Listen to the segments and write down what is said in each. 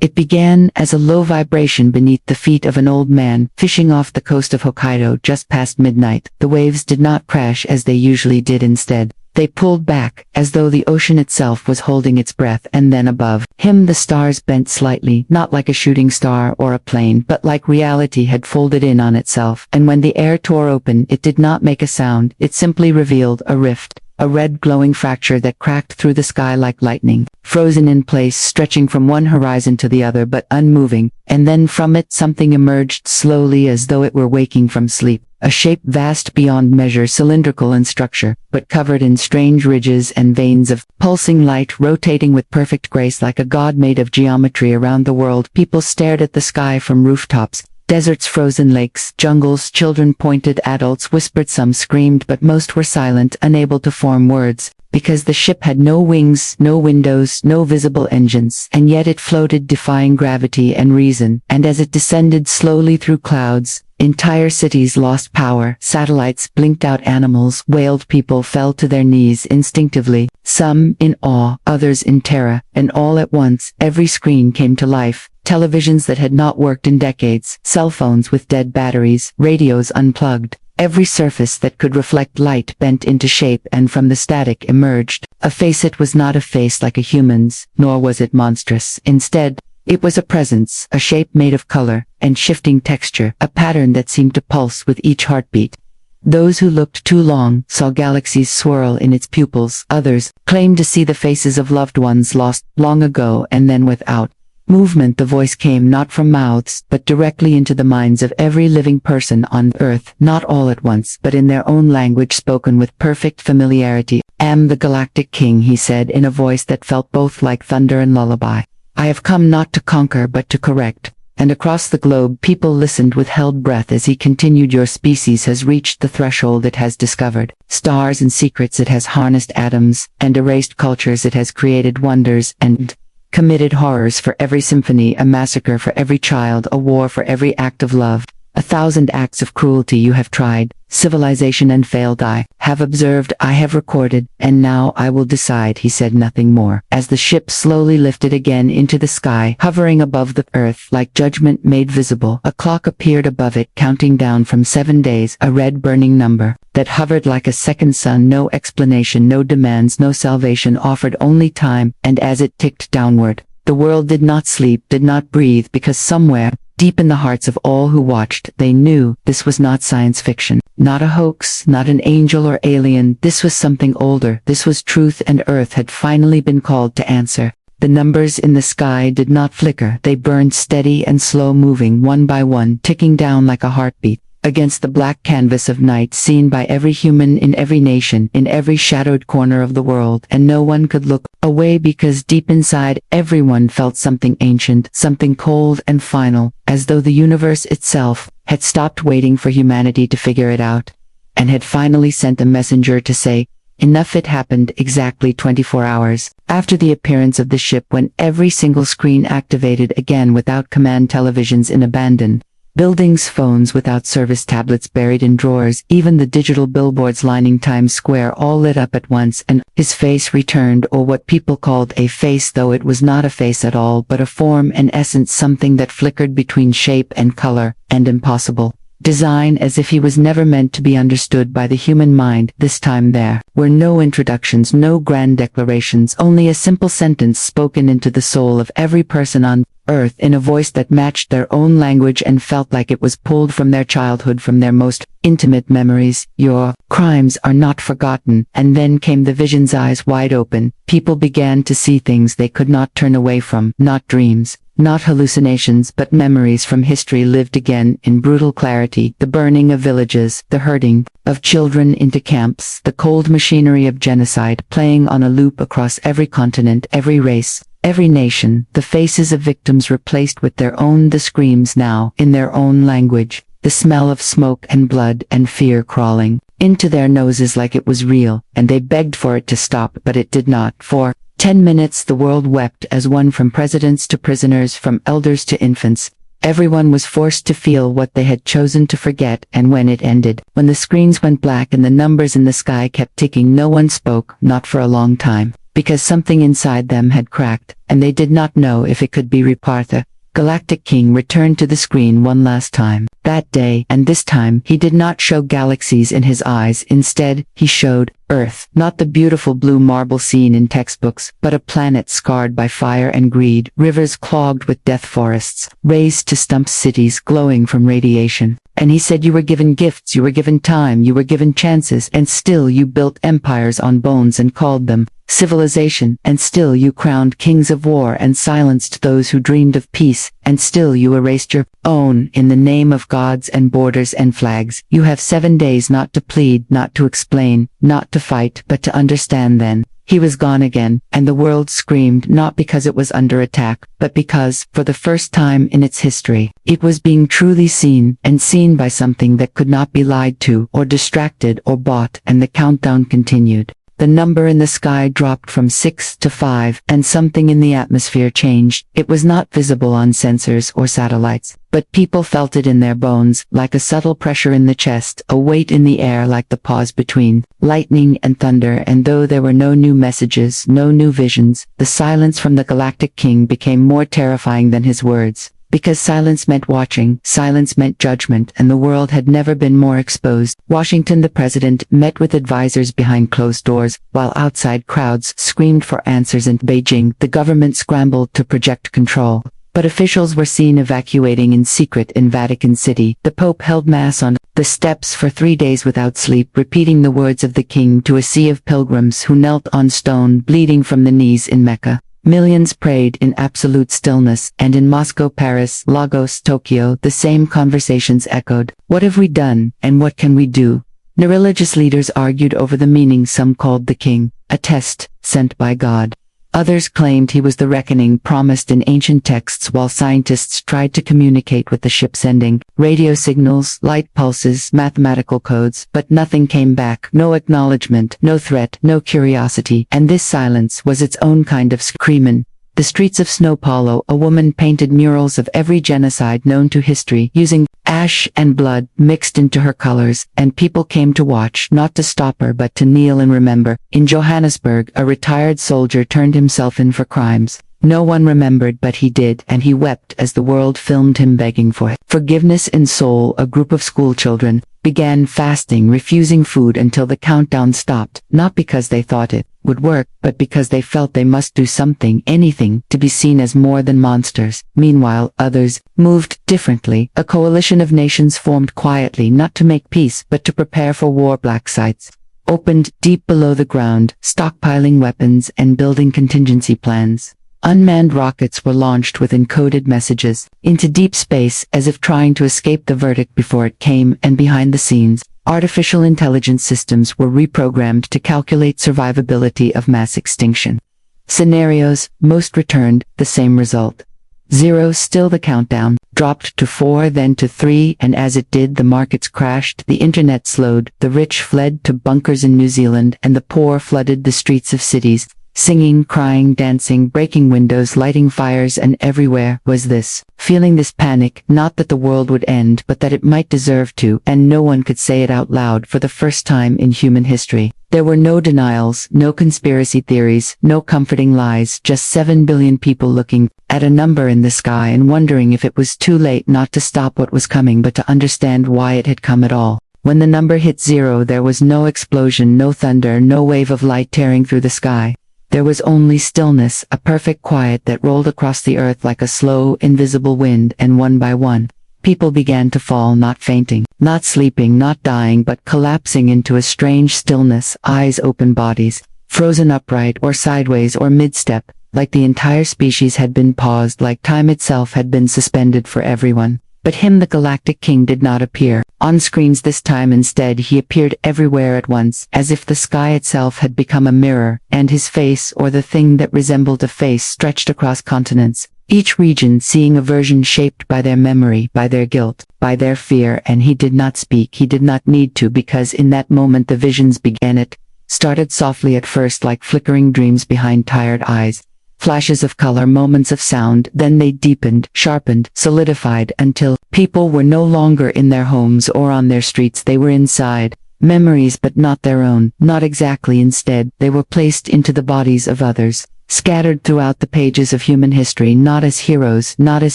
It began as a low vibration beneath the feet of an old man fishing off the coast of Hokkaido just past midnight. The waves did not crash as they usually did. Instead, they pulled back, as though the ocean itself was holding its breath. And then above him the stars bent slightly, not like a shooting star or a plane, but like reality had folded in on itself. And when the air tore open, it did not make a sound, it simply revealed a rift. A red glowing fracture that cracked through the sky like lightning, frozen in place, stretching from one horizon to the other but unmoving, and then from it something emerged slowly as though it were waking from sleep, a shape vast beyond measure, cylindrical in structure, but covered in strange ridges and veins of pulsing light, rotating with perfect grace like a god made of geometry around the world. People stared at the sky from rooftops. Deserts, frozen lakes, jungles, children pointed, adults whispered, some screamed, but most were silent, unable to form words, because the ship had no wings, no windows, no visible engines, and yet it floated defying gravity and reason. And as it descended slowly through clouds, entire cities lost power, satellites blinked out, animals wailed, people fell to their knees instinctively, some in awe, others in terror, and all at once, every screen came to life. Televisions that had not worked in decades, cell phones with dead batteries, radios unplugged. Every surface that could reflect light bent into shape, and from the static emerged a face. It was not a face like a human's, nor was it monstrous. Instead, it was a presence, a shape made of color and shifting texture, a pattern that seemed to pulse with each heartbeat. Those who looked too long saw galaxies swirl in its pupils. Others claimed to see the faces of loved ones lost long ago, and then without movement the voice came not from mouths, but directly into the minds of every living person on Earth, not all at once, but in their own language, spoken with perfect familiarity. "Am the Galactic King," he said in a voice that felt both like thunder and lullaby. "I have come not to conquer but to correct." And across the globe people listened with held breath as he continued, "Your species has reached the threshold. It has discovered stars and secrets. It has harnessed atoms and erased cultures. It has created wonders and committed horrors. For every symphony, a massacre; for every child, a war; for every act of love, 1,000 acts of cruelty. You have tried civilization and failed. I have observed, I have recorded, and now I will decide." He said nothing more. As the ship slowly lifted again into the sky, hovering above the Earth like judgment made visible, a clock appeared above it, counting down from 7 days, a red burning number that hovered like a second sun. No explanation, no demands, no salvation offered, only time. And as it ticked downward, the world did not sleep, did not breathe, because somewhere, deep in the hearts of all who watched, they knew this was not science fiction, not a hoax, not an angel or alien. This was something older. This was truth, and Earth had finally been called to answer. The numbers in the sky did not flicker. They burned steady and slow, moving one by one, ticking down like a heartbeat against the black canvas of night, seen by every human in every nation, in every shadowed corner of the world. And no one could look away, because deep inside everyone felt something ancient, something cold and final, as though the universe itself had stopped waiting for humanity to figure it out, and had finally sent a messenger to say, enough. It happened exactly 24 hours after the appearance of the ship, when every single screen activated again without command, televisions in abandon, buildings, phones without service, tablets buried in drawers, even the digital billboards lining Times Square all lit up at once. And his face returned, or what people called a face, though it was not a face at all, but a form, an essence, something that flickered between shape and color and impossible design, as if he was never meant to be understood by the human mind. This time there were no introductions, no grand declarations, only a simple sentence spoken into the soul of every person on Earth in a voice that matched their own language and felt like it was pulled from their childhood, from their most intimate memories. "Your crimes are not forgotten." And then came the visions, eyes wide open. People began to see things they could not turn away from, not dreams, not hallucinations, but memories from history lived again in brutal clarity. The burning of villages, the herding of children into camps, the cold machinery of genocide playing on a loop across every continent, every race, every nation. The faces of victims replaced with their own, the screams now in their own language, the smell of smoke and blood and fear crawling into their noses like it was real, and they begged for it to stop, but it did not. For 10 minutes the world wept as one, from presidents to prisoners, from elders to infants. Everyone was forced to feel what they had chosen to forget. And when it ended, when the screens went black and the numbers in the sky kept ticking, no one spoke, not for a long time. because something inside them had cracked, and they did not know if it could be repaired. The Galactic King returned to the screen one last time. That day, and this time, he did not show galaxies in his eyes. Instead, he showed Earth, not the beautiful blue marble seen in textbooks, but a planet scarred by fire and greed, rivers clogged with death, forests razed to stumps, cities glowing from radiation. And he said, you were given gifts, you were given time, you were given chances, and still you built empires on bones and called them civilization, and still you crowned kings of war and silenced those who dreamed of peace, and still you erased your own in the name of gods and borders and flags. You have 7 days not to plead, not to explain, not to fight, but to understand. Then he was gone again, and the world screamed, not because it was under attack, but because, for the first time in its history, it was being truly seen, and seen by something that could not be lied to, or distracted, or bought. And the countdown continued. The number in the sky dropped from 6 to 5, and something in the atmosphere changed. It was not visible on sensors or satellites, but people felt it in their bones, like a subtle pressure in the chest, a weight in the air like the pause between lightning and thunder. And though there were no new messages, no new visions, the silence from the Galactic King became more terrifying than his words. Because silence meant watching, silence meant judgment, and the world had never been more exposed. Washington, the president, met with advisors behind closed doors, while outside crowds screamed for answers. In Beijing, the government scrambled to project control. But officials were seen evacuating in secret in Vatican City. The Pope held Mass on the steps for 3 days without sleep, repeating the words of the King to a sea of pilgrims who knelt on stone, bleeding from the knees in Mecca. Millions prayed in absolute stillness, and in Moscow, Paris, Lagos, Tokyo, the same conversations echoed. What have we done, and what can we do? The religious leaders argued over the meaning. Some called the king a test sent by God. Others claimed he was the reckoning promised in ancient texts, while scientists tried to communicate with the ship, sending radio signals, light pulses, mathematical codes, but nothing came back. No acknowledgement, no threat, no curiosity. And this silence was its own kind of screamin'. The streets of Sao Paulo, a woman painted murals of every genocide known to history, using ash and blood mixed into her colors, and people came to watch, not to stop her but to kneel and remember. In Johannesburg, a retired soldier turned himself in for crimes. No one remembered, but he did, and he wept as the world filmed him begging for forgiveness. In Seoul, a group of school children began fasting, refusing food until the countdown stopped, not because they thought it would work, but because they felt they must do something, anything, to be seen as more than monsters. Meanwhile, others moved differently. A coalition of nations formed quietly, not to make peace, but to prepare for war. Black sites opened deep below the ground, stockpiling weapons and building contingency plans. Unmanned rockets were launched with encoded messages into deep space, as if trying to escape the verdict before it came. And behind the scenes, artificial intelligence systems were reprogrammed to calculate survivability of mass extinction scenarios. Most returned the same result. 0. Still the countdown dropped to 4, then to 3, and as it did, the markets crashed, the internet slowed, the rich fled to bunkers in New Zealand, and the poor flooded the streets of cities, singing, crying, dancing, breaking windows, lighting fires. And everywhere was this feeling, this panic, not that the world would end, but that it might deserve to, and no one could say it out loud. For the first time in human history, there were no denials, no conspiracy theories, no comforting lies, just 7 billion people looking at a number in the sky and wondering if it was too late not to stop what was coming, but to understand why it had come at all. When the number hit 0, there was no explosion, no thunder, no wave of light tearing through the sky. There was only stillness, a perfect quiet that rolled across the earth like a slow, invisible wind. And one by one, people began to fall, not fainting, not sleeping, not dying, but collapsing into a strange stillness, eyes open, bodies frozen upright or sideways or mid-step, like the entire species had been paused, like time itself had been suspended for everyone. But him, the Galactic King, did not appear on screens this time. Instead, he appeared everywhere at once, as if the sky itself had become a mirror, and his face, or the thing that resembled a face, stretched across continents, each region seeing a version shaped by their memory, by their guilt, by their fear. And he did not speak, he did not need to, because in that moment the visions began. It started softly at first, like flickering dreams behind tired eyes. Flashes of color, moments of sound, then they deepened, sharpened, solidified, until people were no longer in their homes or on their streets. They were inside, Memories but not their own, not exactly. Instead, they were placed into the bodies of others, scattered throughout the pages of human history, not as heroes, not as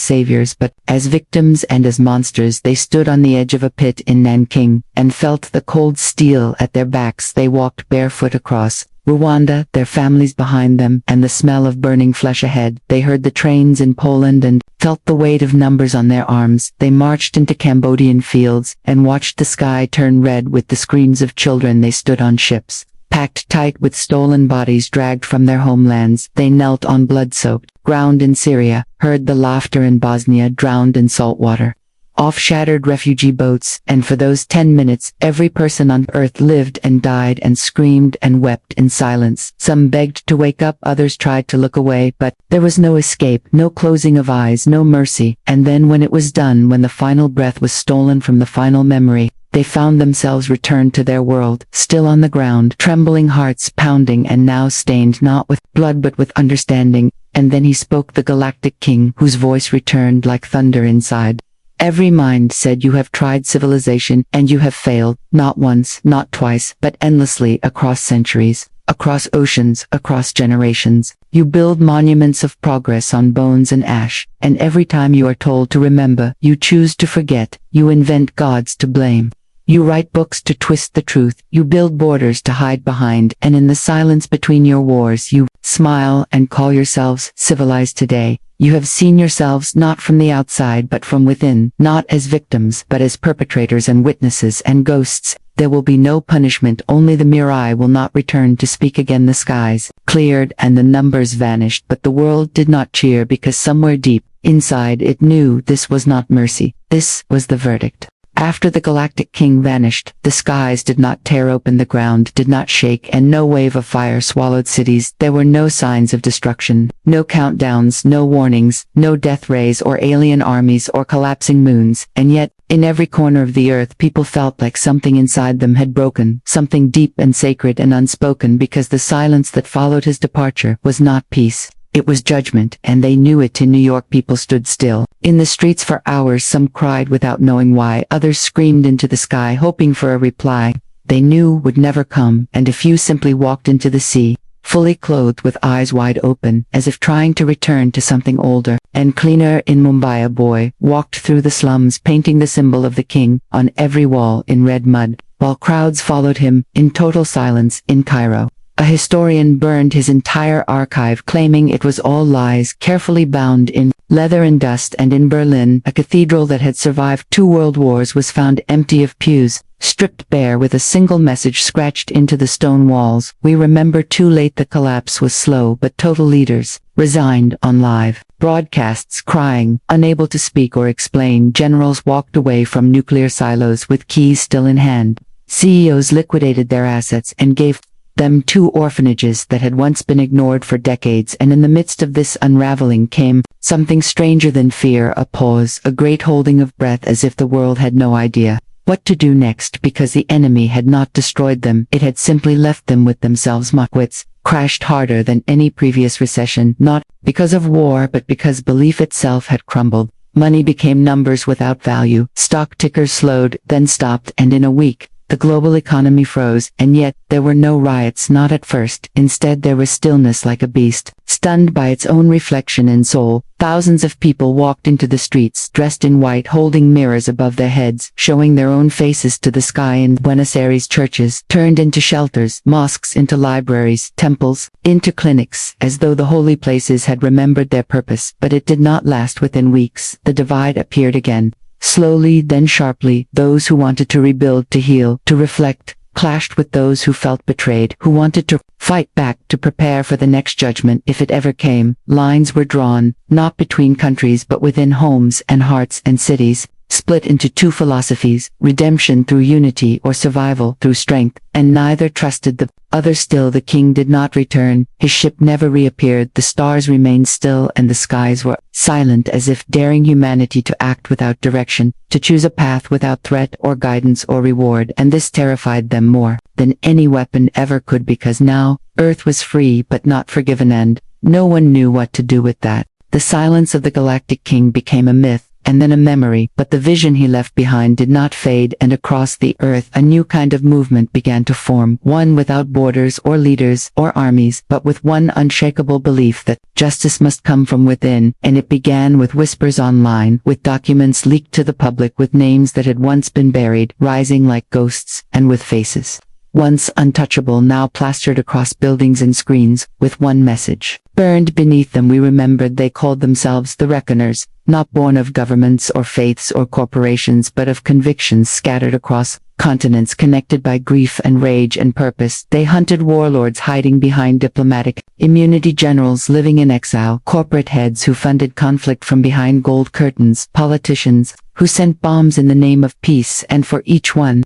saviors, but as victims and as monsters. They stood on the edge of a pit in Nanking, and felt the cold steel at their backs. They walked barefoot across Rwanda, their families behind them, and the smell of burning flesh ahead. They heard the trains in Poland and felt the weight of numbers on their arms. They marched into Cambodian fields, and watched the sky turn red with the screams of children. They stood on ships, packed tight with stolen bodies dragged from their homelands. They knelt on blood-soaked ground in Syria, heard the laughter in Bosnia, drowned in salt water, off shattered refugee boats, and for those 10 minutes, every person on earth lived and died and screamed and wept in silence. Some begged to wake up, others tried to look away, but there was no escape, no closing of eyes, no mercy. And then when it was done, when the final breath was stolen from the final memory, they found themselves returned to their world, still on the ground, trembling hearts pounding, and now stained not with blood but with understanding. And then he spoke, the Galactic King, whose voice returned like thunder inside. Every mind said, you have tried civilization, and you have failed, not once, not twice, but endlessly, across centuries, across oceans, across generations. You build monuments of progress on bones and ash, and every time you are told to remember, you choose to forget. You invent gods to blame. You write books to twist the truth. You build borders to hide behind, and in the silence between your wars, you smile and call yourselves civilized today. You have seen yourselves not from the outside but from within, not as victims but as perpetrators and witnesses and ghosts. There will be no punishment, only the mere eye will not return to speak again. The skies cleared and the numbers vanished, but the world did not cheer, because somewhere deep inside it knew this was not mercy, this was the verdict. After the Galactic King vanished, the skies did not tear open, the ground did not shake, and no wave of fire swallowed cities. There were no signs of destruction, no countdowns, no warnings, no death rays or alien armies or collapsing moons. And yet, in every corner of the earth, people felt like something inside them had broken, something deep and sacred and unspoken, because the silence that followed his departure was not peace. It was judgment, and they knew it. In New York, people stood still in the streets for hours. Some cried without knowing why, others screamed into the sky hoping for a reply they knew would never come, and a few simply walked into the sea, fully clothed with eyes wide open, as if trying to return to something older and cleaner. In Mumbai, a boy walked through the slums, painting the symbol of the king on every wall in red mud, while crowds followed him in total silence. In Cairo, a historian burned his entire archive, claiming it was all lies, carefully bound in leather and dust. And in Berlin, a cathedral that had survived 2 world wars was found empty of pews, stripped bare, with a single message scratched into the stone walls: we remember too late. The collapse was slow but total. Leaders resigned on live broadcasts, crying, unable to speak or explain. Generals walked away from nuclear silos with keys still in hand. CEOs liquidated their assets and gave them 2 orphanages that had once been ignored for decades. And in the midst of this unraveling came something stranger than fear, a pause, a great holding of breath, as if the world had no idea what to do next, because the enemy had not destroyed them, it had simply left them with themselves. Markets crashed harder than any previous recession, not because of war but because belief itself had crumbled. Money became numbers without value. Stock tickers slowed, then stopped, and in a week, the global economy froze. And yet, there were no riots, not at first. Instead, there was stillness, like a beast, stunned by its own reflection and soul. Thousands of people walked into the streets, dressed in white, holding mirrors above their heads, showing their own faces to the sky. In Buenos Aires, churches turned into shelters, mosques into libraries, temples into clinics, as though the holy places had remembered their purpose. But it did not last. Within weeks, the divide appeared again. Slowly, then sharply. Those who wanted to rebuild, to heal, to reflect, clashed with those who felt betrayed, who wanted to fight back, to prepare for the next judgment, if it ever came. Lines were drawn, not between countries but within homes and hearts and cities, split into 2 philosophies: redemption through unity, or survival through strength, and neither trusted the other. Still, the king did not return. His ship never reappeared. The stars remained still, and the skies were silent, as if daring humanity to act without direction, to choose a path without threat or guidance or reward. And this terrified them more than any weapon ever could, because now, Earth was free but not forgiven, and no one knew what to do with that. The silence of the Galactic King became a myth, and then a memory, but the vision he left behind did not fade, and across the earth a new kind of movement began to form, one without borders or leaders or armies, but with one unshakable belief that justice must come from within, and it began with whispers online, with documents leaked to the public, with names that had once been buried, rising like ghosts, and with faces once untouchable now plastered across buildings and screens, with one message burned beneath them. We remembered they called themselves the Reckoners, not born of governments or faiths or corporations, but of convictions scattered across continents, connected by grief and rage and purpose. They hunted warlords hiding behind diplomatic immunity, generals living in exile, corporate heads who funded conflict from behind gold curtains, politicians who sent bombs in the name of peace, and for each one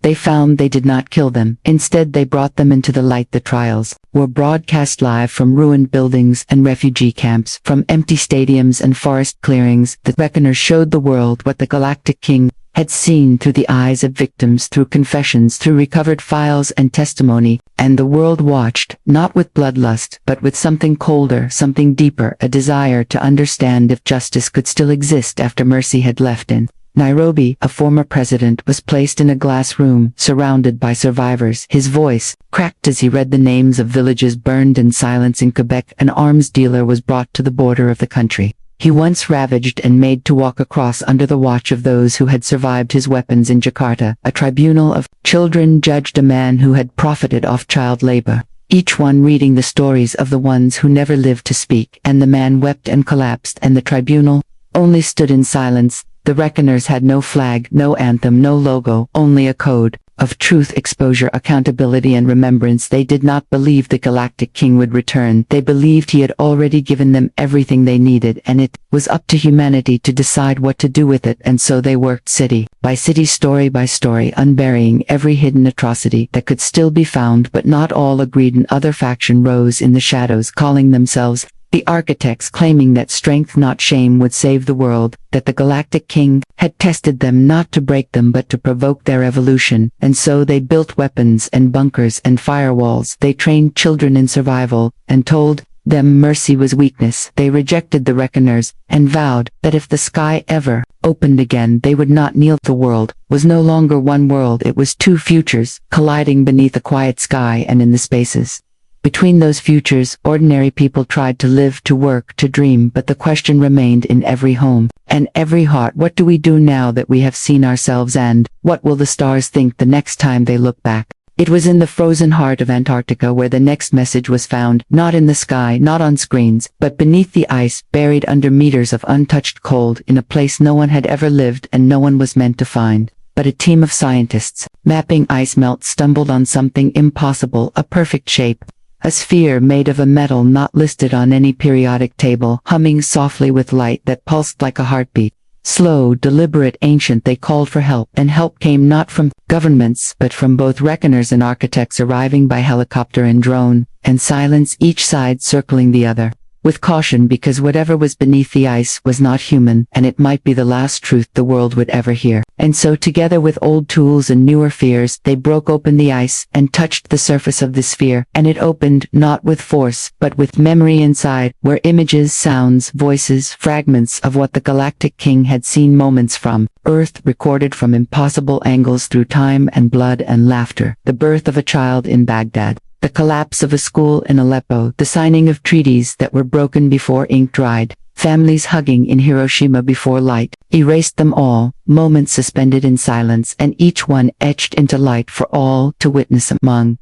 they found they did not kill them. Instead, they brought them into the light. The trials were broadcast live from ruined buildings and refugee camps, from empty stadiums and forest clearings. The Reckoners showed the world what the Galactic King had seen through the eyes of victims, through confessions, through recovered files and testimony, and the world watched, not with bloodlust, but with something colder, something deeper, a desire to understand if justice could still exist after mercy had left. In Nairobi, a former president was placed in a glass room, surrounded by survivors. His voice cracked as he read the names of villages burned in silence. In Quebec, an arms dealer was brought to the border of the country he once ravaged and made to walk across under the watch of those who had survived his weapons. In Jakarta, a tribunal of children judged a man who had profited off child labor, each one reading the stories of the ones who never lived to speak, and the man wept and collapsed, and the tribunal only stood in silence. The Reckoners had no flag, no anthem, no logo, only a code of truth, exposure, accountability, and remembrance. They did not believe the Galactic King would return. They believed he had already given them everything they needed, and it was up to humanity to decide what to do with it. And so they worked city by city, story by story, unburying every hidden atrocity that could still be found. But not all agreed. Another faction rose in the shadows, calling themselves the Architects, claiming that strength, not shame, would save the world, that the Galactic King had tested them not to break them but to provoke their evolution. And so they built weapons and bunkers and firewalls. They trained children in survival and told them mercy was weakness. They rejected the Reckoners and vowed that if the sky ever opened again, they would not kneel. The world was no longer one world, it was two futures, colliding beneath a quiet sky, and in the spaces between those futures, ordinary people tried to live, to work, to dream, but the question remained in every home and every heart: what do we do now that we have seen ourselves, and what will the stars think the next time they look back? It was in the frozen heart of Antarctica where the next message was found, not in the sky, not on screens, but beneath the ice, buried under meters of untouched cold, in a place no one had ever lived and no one was meant to find. But a team of scientists, mapping ice melt, stumbled on something impossible, a perfect shape. A sphere made of a metal not listed on any periodic table, humming softly with light that pulsed like a heartbeat. Slow, deliberate, ancient. They called for help, and help came not from governments, but from both Reckoners and Architects, arriving by helicopter and drone, and silence, each side circling the other with caution, because whatever was beneath the ice was not human, and it might be the last truth the world would ever hear. And so, together with old tools and newer fears, they broke open the ice and touched the surface of the sphere, and it opened, not with force, but with memory inside, where images, sounds, voices, fragments of what the Galactic King had seen moments from Earth, recorded from impossible angles through time and blood and laughter. The birth of a child in Baghdad, the collapse of a school in Aleppo, the signing of treaties that were broken before ink dried, families hugging in Hiroshima before light erased them all, moments suspended in silence, and each one etched into light for all to witness. Among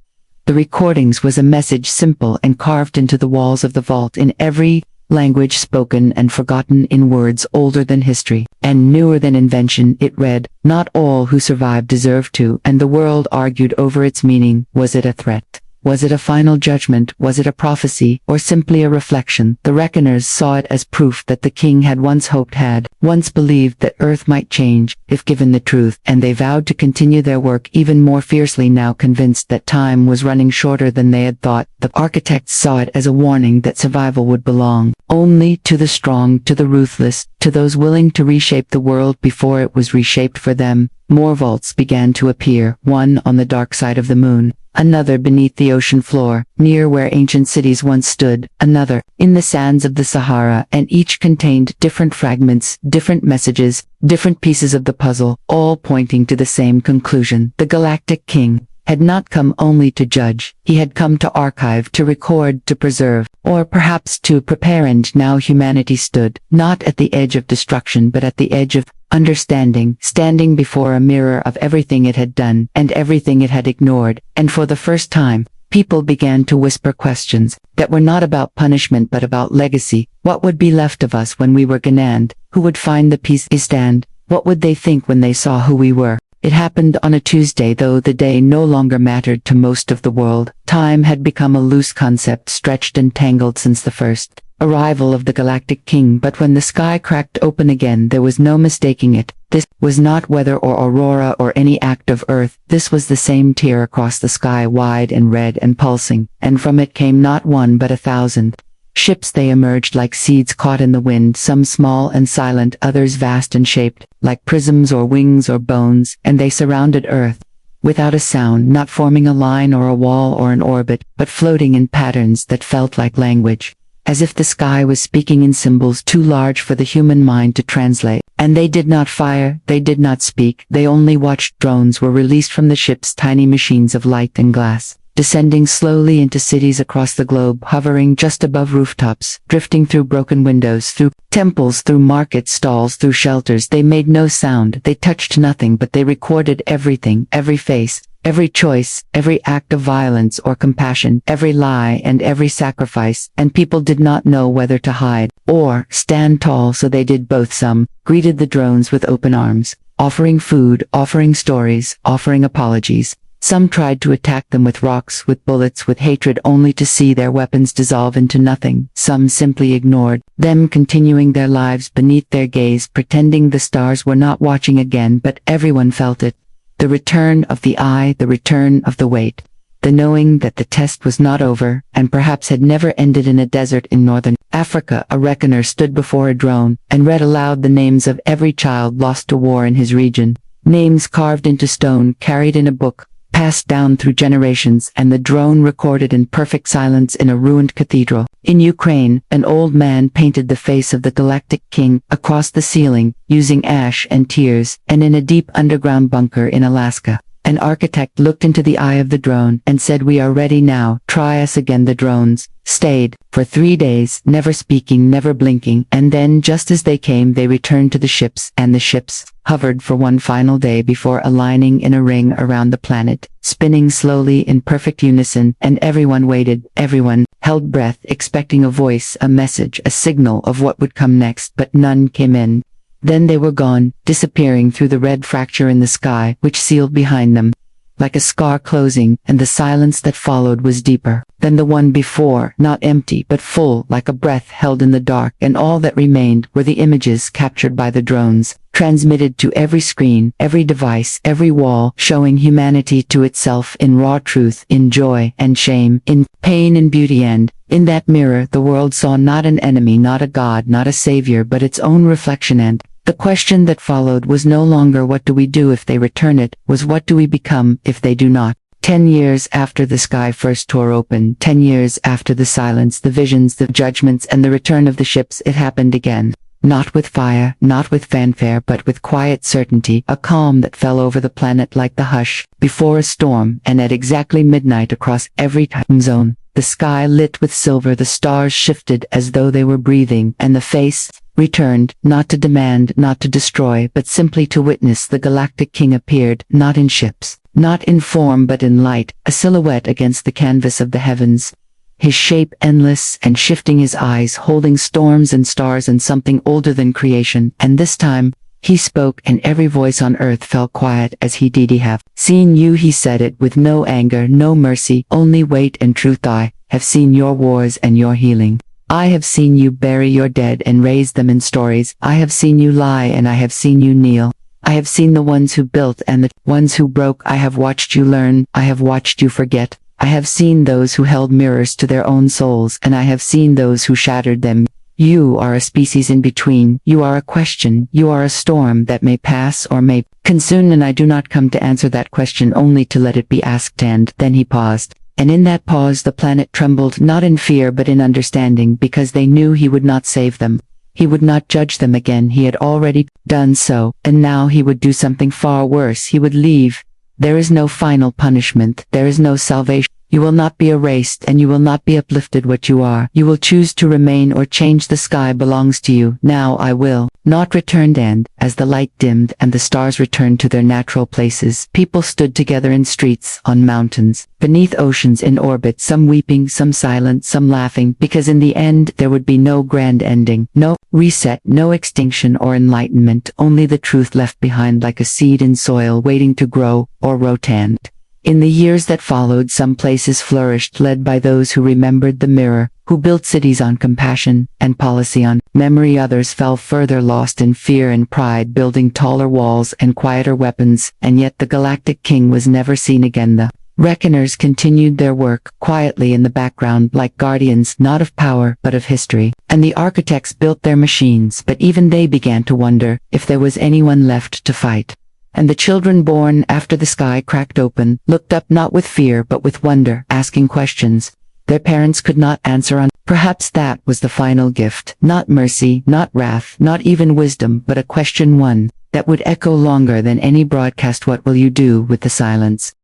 the recordings was a message, simple and carved into the walls of the vault, in every language, spoken and forgotten, in words older than history and newer than invention. It read, "Not all who survived deserve to," and the world argued over its meaning. Was it a threat? Was it a final judgment? Was it a prophecy, or simply a reflection? The Reckoners saw it as proof that the King had once hoped, had once believed that Earth might change, if given the truth, and they vowed to continue their work even more fiercely now, convinced that time was running shorter than they had thought. The Architects saw it as a warning that survival would belong only to the strong, to the ruthless, To those willing to reshape the world before it was reshaped for them, more vaults began to appear, one on the dark side of the moon, another beneath the ocean floor, near where ancient cities once stood, another in the sands of the Sahara, and each contained different fragments, different messages, different pieces of the puzzle, all pointing to the same conclusion. The Galactic King had not come only to judge, he had come to archive, to record, to preserve, or perhaps to prepare. And now humanity stood, not at the edge of destruction but at the edge of understanding, standing before a mirror of everything it had done and everything it had ignored, and for the first time, people began to whisper questions that were not about punishment but about legacy. What would be left of us when we were Ganand? Who would find the peace we stand? What would they think when they saw who we were? It happened on a Tuesday, though the day no longer mattered to most of the world. Time had become a loose concept, stretched and tangled since the first arrival of the Galactic King, but when the sky cracked open again there was no mistaking it. This was not weather or aurora or any act of earth, this was the same tear across the sky, wide and red and pulsing, and from it came not one but 1,000. Ships. They emerged like seeds caught in the wind, some small and silent, others vast and shaped, like prisms or wings or bones, and they surrounded Earth, without a sound, not forming a line or a wall or an orbit, but floating in patterns that felt like language, as if the sky was speaking in symbols too large for the human mind to translate. And they did not fire, they did not speak, they only watched. Drones were released from the ships, tiny machines of light and glass, descending slowly into cities across the globe, hovering just above rooftops, drifting through broken windows, through temples, through market stalls, through shelters. They made no sound, they touched nothing, but they recorded everything, every face, every choice, every act of violence or compassion, every lie and every sacrifice, and people did not know whether to hide or stand tall, so they did both. Some greeted the drones with open arms, offering food, offering stories, offering apologies. Some tried to attack them with rocks, with bullets, with hatred, only to see their weapons dissolve into nothing. Some simply ignored them, continuing their lives beneath their gaze, pretending the stars were not watching again, but everyone felt it. The return of the eye, the return of the weight, the knowing that the test was not over, and perhaps had never ended. In a desert in northern Africa, a reckoner stood before a drone, and read aloud the names of every child lost to war in his region. Names carved into stone, carried in a book, passed down through generations, and the drone recorded in perfect silence in a ruined cathedral. In Ukraine, an old man painted the face of the Galactic King across the ceiling, using ash and tears, and in a deep underground bunker in Alaska, an architect looked into the eye of the drone and said, "We are ready now, try us again." The drones stayed for 3 days, never speaking, never blinking, and then, just as they came, they returned to the ships, and the ships hovered for one final day before aligning in a ring around the planet, spinning slowly in perfect unison, and everyone waited, everyone held breath, expecting a voice, a message, a signal of what would come next, but none came in. Then they were gone, disappearing through the red fracture in the sky, which sealed behind them, like a scar closing, and the silence that followed was deeper than the one before, not empty but full, like a breath held in the dark, and all that remained were the images captured by the drones, transmitted to every screen, every device, every wall, showing humanity to itself in raw truth, in joy and shame, in pain and beauty. And in that mirror the world saw not an enemy, not a god, not a savior, but its own reflection. And the question that followed was no longer what do we do if they return, it was what do we become if they do not. 10 years after the sky first tore open, 10 years after the silence, the visions, the judgments, and the return of the ships, it happened again. Not with fire, not with fanfare, but with quiet certainty, a calm that fell over the planet like the hush before a storm. And at exactly midnight, across every time zone, the sky lit with silver, the stars shifted as though they were breathing, and the face returned, not to demand, not to destroy, but simply to witness. The Galactic King appeared, not in ships, not in form but in light, a silhouette against the canvas of the heavens, his shape endless and shifting, his eyes holding storms and stars and something older than creation. And this time, he spoke, and every voice on earth fell quiet as he did. "I have seen you," he said it with no anger, no mercy, only weight and truth. "I have seen your wars and your healing. I have seen you bury your dead and raise them in stories. I have seen you lie and I have seen you kneel. I have seen the ones who built and the ones who broke. I have watched you learn. I have watched you forget. I have seen those who held mirrors to their own souls, and I have seen those who shattered them. You are a species in between, you are a question, you are a storm that may pass or may consume, and I do not come to answer that question, only to let it be asked. And then he paused. And in that pause the planet trembled, not in fear but in understanding, because they knew he would not save them. He would not judge them again, he had already done so, and now he would do something far worse, he would leave. There is no final punishment, there is no salvation. You will not be erased and you will not be uplifted what you are. You will choose to remain or change. The sky belongs to you. Now I will not return. And, as the light dimmed and the stars returned to their natural places, people stood together in streets, on mountains, beneath oceans, in orbit, some weeping, some silent, some laughing, because in the end there would be no grand ending, no reset, no extinction or enlightenment, only the truth left behind like a seed in soil waiting to grow or rotand. In the years that followed, some places flourished, led by those who remembered the mirror, who built cities on compassion and policy on memory. Others fell further, lost in fear and pride, building taller walls and quieter weapons, and yet the Galactic King was never seen again. The reckoners continued their work, quietly in the background, like guardians, not of power, but of history. And the architects built their machines, but even they began to wonder if there was anyone left to fight. And the children born after the sky cracked open, looked up not with fear but with wonder, asking questions their parents could not answer on. Perhaps that was the final gift, not mercy, not wrath, not even wisdom, but a question, one that would echo longer than any broadcast. What will you do with the silence?